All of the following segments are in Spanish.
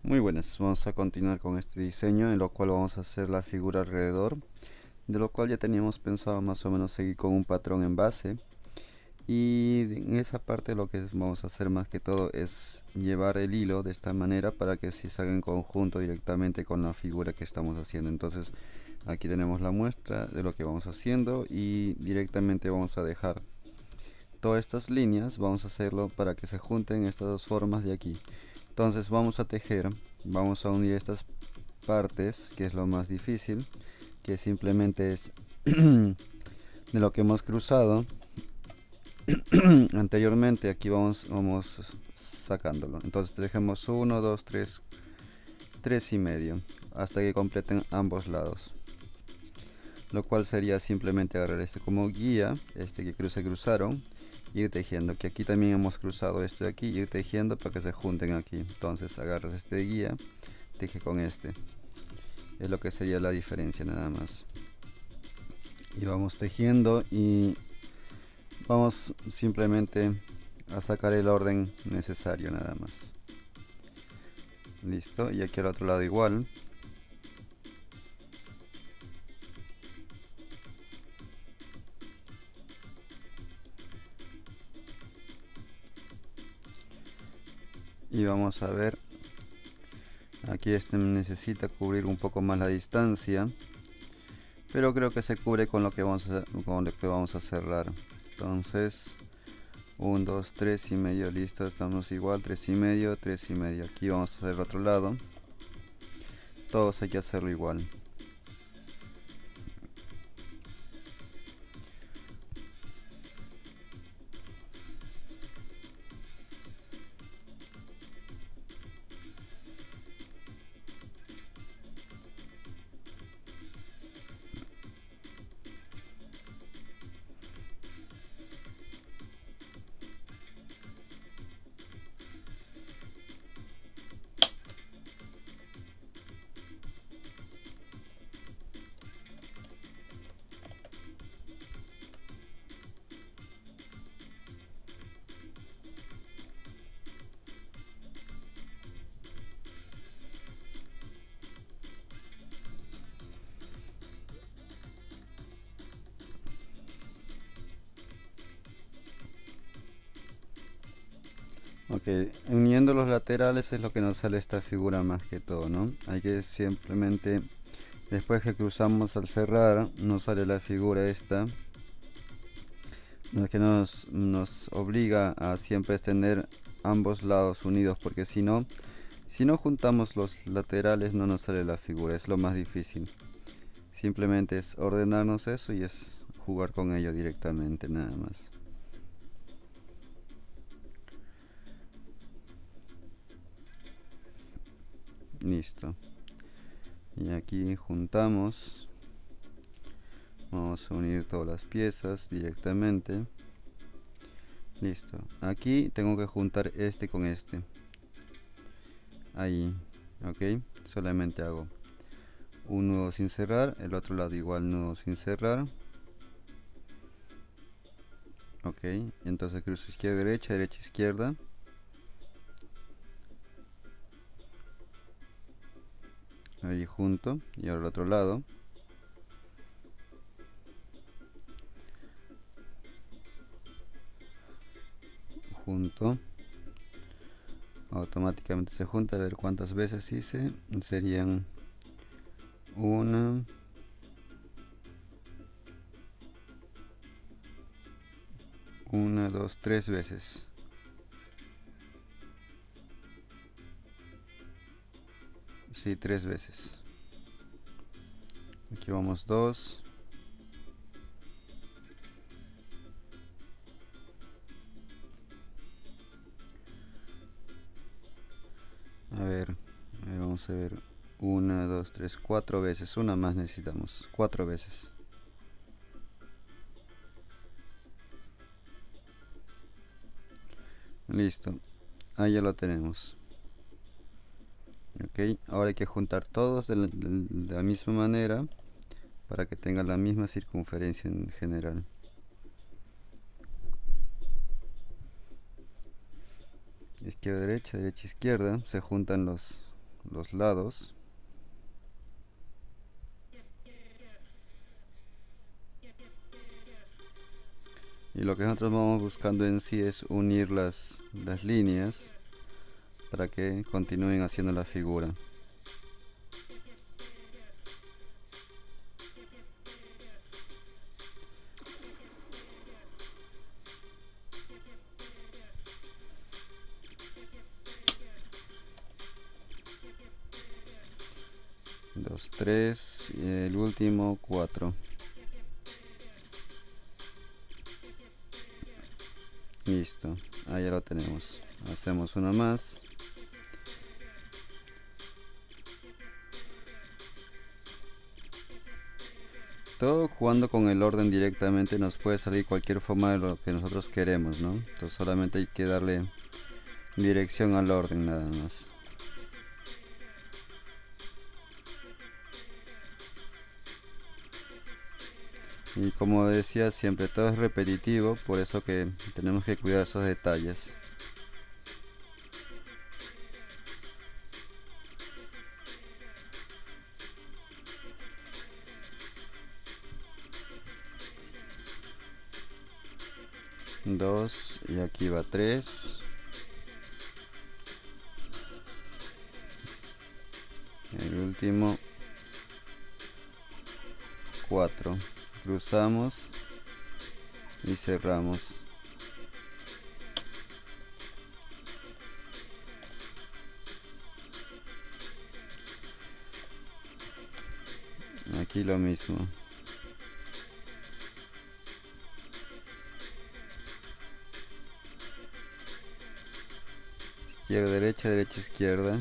Muy buenas, vamos a continuar con este diseño en lo cual vamos a hacer la figura alrededor, de lo cual ya teníamos pensado más o menos seguir con un patrón en base. Y en esa parte lo que vamos a hacer más que todo es llevar el hilo de esta manera para que se salga en conjunto directamente con la figura que estamos haciendo. Entonces aquí tenemos la muestra de lo que vamos haciendo y directamente vamos a dejar todas estas líneas, vamos a hacerlo para que se junten estas dos formas de aquí. Entonces vamos a tejer, vamos a unir estas partes, que es lo más difícil, que simplemente es de lo que hemos cruzado anteriormente. Aquí vamos sacándolo. Entonces dejemos 1, 2, 3, 3 y medio hasta que completen ambos lados, lo cual sería simplemente agarrar este como guía, este que se cruzaron, ir tejiendo, que aquí también hemos cruzado este de aquí, ir tejiendo para que se junten aquí. Entonces agarras este guía, teje con este, es lo que sería la diferencia nada más, y vamos tejiendo y vamos simplemente a sacar el orden necesario nada más. Listo, y aquí al otro lado igual. Y vamos a ver, aquí este necesita cubrir un poco más la distancia, pero creo que se cubre con lo que vamos a cerrar. Entonces 1, 2, 3 y medio, listo, estamos igual, 3 y medio, 3 y medio. Aquí vamos a hacer el otro lado, todos hay que hacerlo igual. Ok, uniendo los laterales es lo que nos sale esta figura más que todo, ¿no? Hay que simplemente, después que cruzamos al cerrar, nos sale la figura esta, lo que nos obliga a siempre tener ambos lados unidos, porque si no juntamos los laterales no nos sale la figura, es lo más difícil. Simplemente es ordenarnos eso y es jugar con ello directamente, nada más. Listo. Y aquí juntamos. Vamos a unir todas las piezas directamente. Listo. Aquí tengo que juntar este con este. Ahí. Ok. Solamente hago un nudo sin cerrar. El otro lado igual nudo sin cerrar. Ok. Entonces cruzo izquierda, derecha, derecha, izquierda. Ahí junto. Y ahora el otro lado. Junto. Automáticamente se junta. A ver cuántas veces hice. Serían una, dos, tres veces. Sí, tres veces. Aquí vamos dos. A ver, vamos a ver. Una, dos, tres, cuatro veces. Una más necesitamos. Cuatro veces. Listo. Ahí ya lo tenemos. Ok, ahora hay que juntar todos de la misma manera para que tengan la misma circunferencia en general. Izquierda, derecha, derecha, izquierda. Se juntan los lados. Y lo que nosotros vamos buscando en sí es unir las líneas para que continúen haciendo la figura. Dos, tres y el último 4. Listo, ahí ya lo tenemos. Hacemos uno más. Todo jugando con el orden directamente nos puede salir cualquier forma de lo que nosotros queremos, ¿no? Entonces solamente hay que darle dirección al orden nada más. Y como decía siempre, todo es repetitivo, por eso que tenemos que cuidar esos detalles. Dos y aquí va 3. El último 4. Cruzamos y cerramos. Aquí lo mismo. Izquierda, derecha, derecha, izquierda.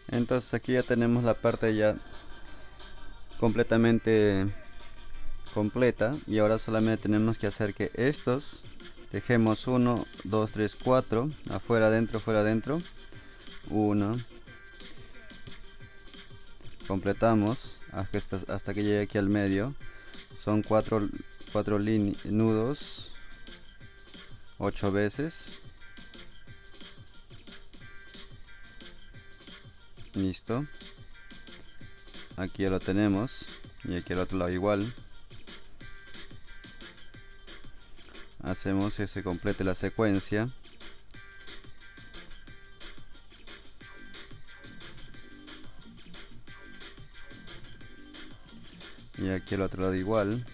Entonces aquí ya tenemos la parte ya completamente completa y ahora solamente tenemos que hacer que estos dejemos 1, 2, 3, 4 afuera, adentro, fuera, adentro. 1. Completamos hasta que llegue aquí al medio. Son 4 nudos 8 veces. Listo. Aquí ya lo tenemos y aquí al otro lado igual. Hacemos que se complete la secuencia. Y aquí al otro lado igual.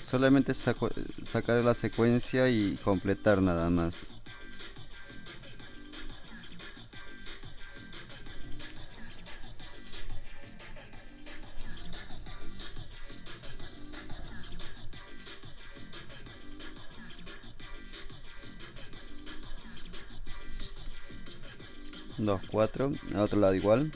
Solamente sacar la secuencia y completar nada más. Dos, 4, al otro lado igual.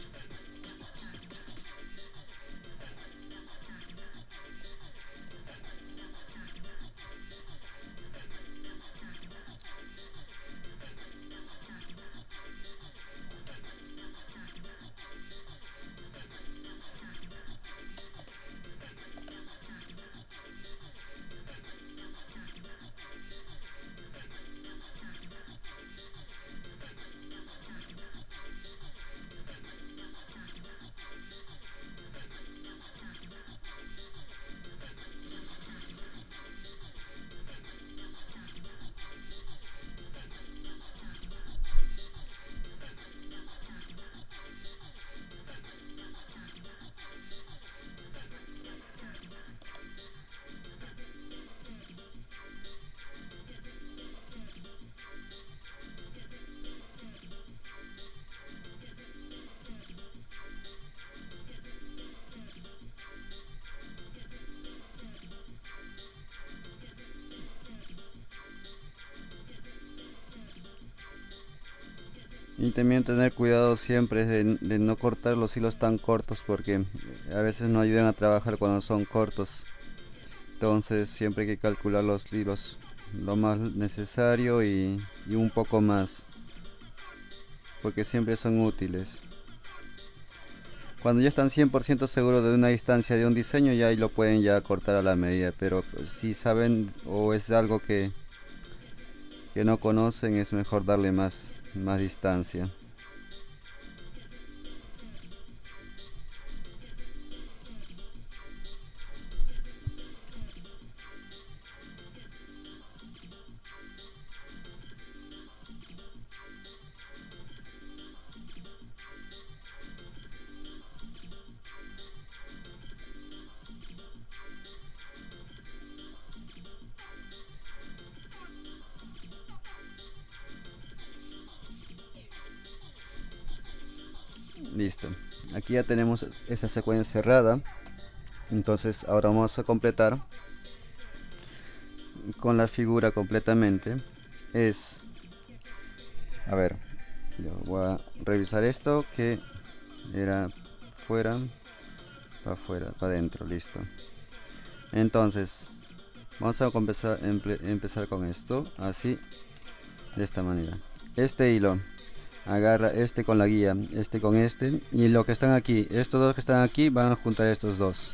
Y también tener cuidado siempre de no cortar los hilos tan cortos, porque a veces no ayudan a trabajar cuando son cortos. Entonces siempre hay que calcular los hilos lo más necesario y un poco más, porque siempre son útiles. Cuando ya están 100% seguros de una distancia de un diseño, ya ahí lo pueden ya cortar a la medida. Pero pues, si saben o es algo que no conocen, es mejor darle más distancia. Listo. Aquí ya tenemos esta secuencia cerrada. Entonces ahora vamos a completar con la figura completamente. Es, a ver, yo voy a revisar esto que era fuera, para afuera, para adentro, listo. Entonces vamos a empezar con esto, así, de esta manera. Este hilo agarra este con la guía, este con este, y lo que están aquí, estos dos que están aquí van a juntar estos dos.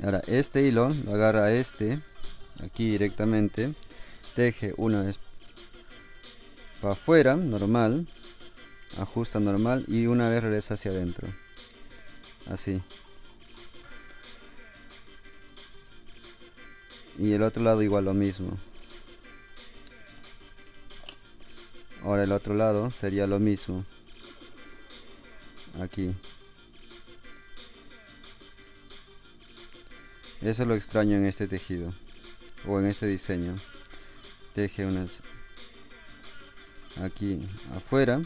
Ahora este hilo lo agarra este aquí directamente, teje una vez para afuera normal, ajusta normal y una vez regresa hacia adentro, así. Y el otro lado igual lo mismo. Ahora el otro lado sería lo mismo, aquí. Eso es lo extraño en este tejido o en este diseño. Teje unas aquí afuera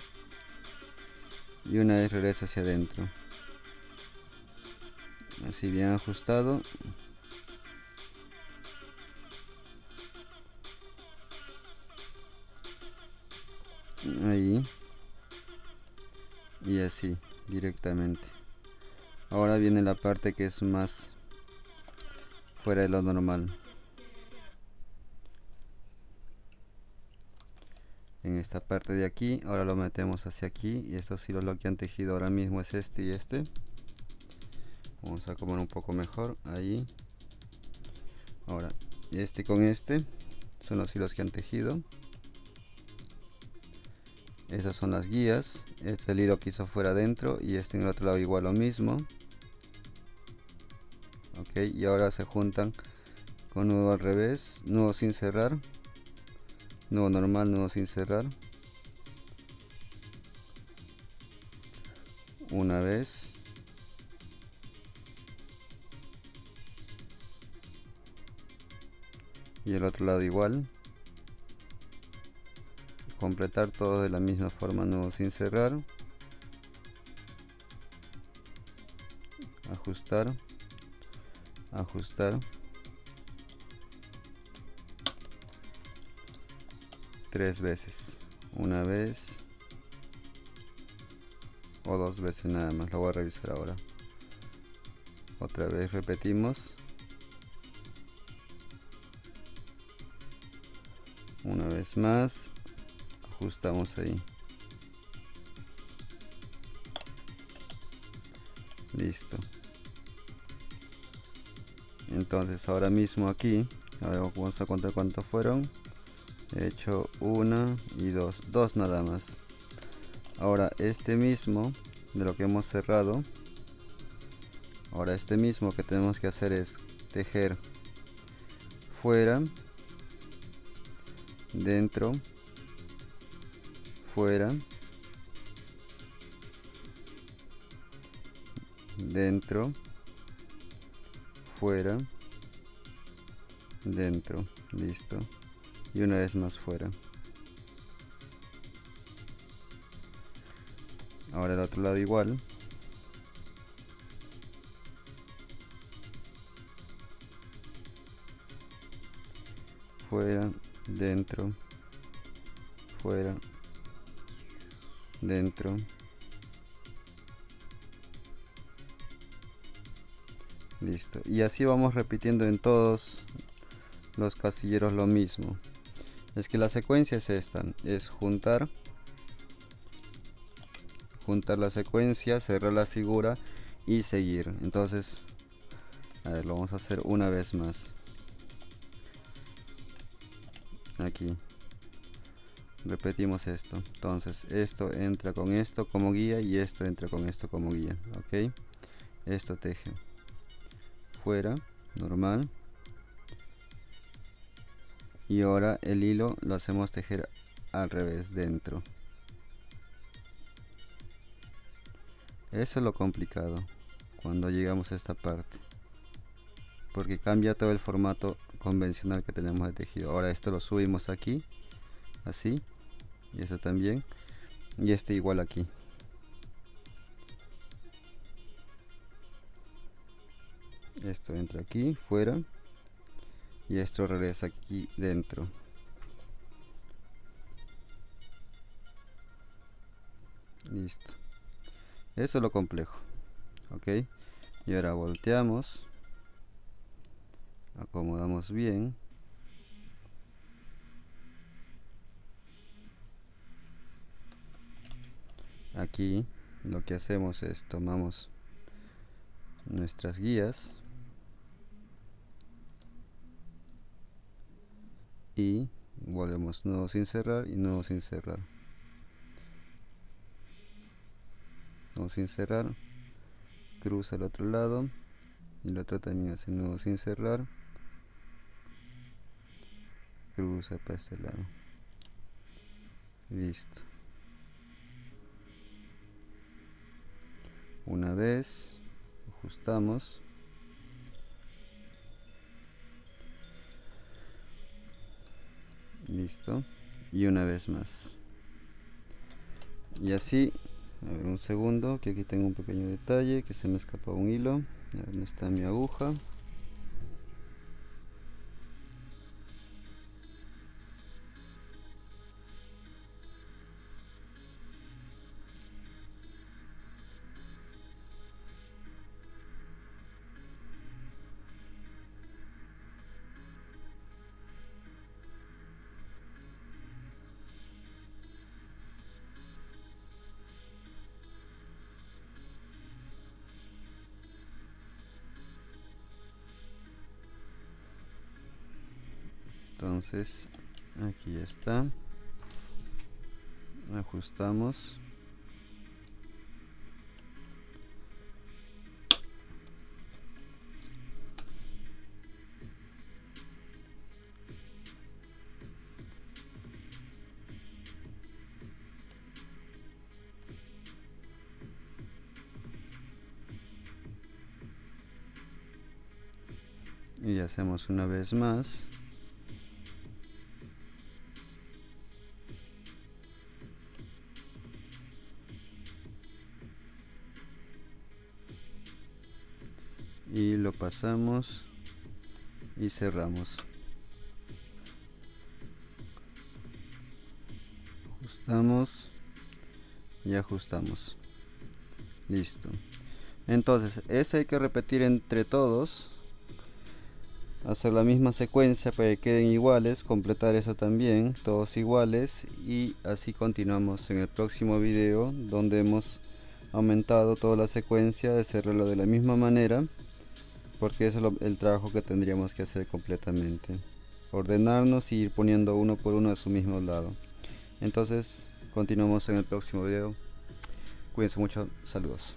y una vez regresa hacia adentro, así bien ajustado. Ahí y así directamente. Ahora viene la parte que es más fuera de lo normal. En esta parte de aquí, ahora lo metemos hacia aquí y estos hilos lo que han tejido ahora mismo es este y este. Vamos a acomodar un poco mejor ahí. Ahora este con este son los hilos que han tejido. Esas son las guías. Este es el hilo que hizo fuera adentro y este en el otro lado igual lo mismo. Ok, y ahora se juntan con nudo al revés, nudo sin cerrar, nudo normal, nudo sin cerrar. Una vez. Y el otro lado igual. Completar todo de la misma forma, nudo sin cerrar. Ajustar. Ajustar. 3 veces. Una vez. O 2 veces nada más. Lo voy a revisar ahora. Otra vez repetimos. Una vez más. Ajustamos ahí. Listo. Entonces ahora mismo aquí, a ver, vamos a contar cuántos fueron. He hecho una y dos nada más. Ahora este mismo de lo que hemos cerrado, ahora este mismo que tenemos que hacer es tejer fuera, dentro, fuera, dentro, fuera, dentro, listo. Y una vez más fuera. Ahora el otro lado igual. Fuera, dentro, fuera, dentro. Listo, y así vamos repitiendo en todos los casilleros lo mismo. Es que la secuencia es esta, es juntar la secuencia, cerrar la figura y seguir. Entonces, a ver, lo vamos a hacer una vez más. Aquí repetimos esto. Entonces esto entra con esto como guía y esto entra con esto como guía. Ok, esto teje fuera, normal. Y ahora el hilo lo hacemos tejer al revés, dentro. Eso es lo complicado cuando llegamos a esta parte, porque cambia todo el formato convencional que tenemos de tejido. Ahora esto lo subimos aquí, así, y esto también, y este igual aquí. Esto entra aquí, fuera, y esto regresa aquí dentro. Listo. Eso es lo complejo. Ok, y ahora volteamos, acomodamos bien. Aquí lo que hacemos es tomamos nuestras guías y volvemos nudo sin cerrar y nudo sin cerrar, nudo sin cerrar, cruza al otro lado y el otro también hace nudo sin cerrar, cruza para este lado. Listo. Una vez ajustamos, listo, y una vez más, y así. A ver, un segundo, que aquí tengo un pequeño detalle, que se me escapó un hilo. A ver, ¿dónde está mi aguja? Entonces aquí está, ajustamos, y hacemos una vez más. Y lo pasamos y cerramos. Ajustamos y ajustamos. Listo. Entonces, ese hay que repetir entre todos. Hacer la misma secuencia para que queden iguales, completar eso también, todos iguales, y así continuamos en el próximo video, donde hemos aumentado toda la secuencia de hacerlo de la misma manera, porque eso es el trabajo que tendríamos que hacer completamente, ordenarnos y ir poniendo uno por uno a su mismo lado. Entonces continuamos en el próximo video. Cuídense mucho, saludos.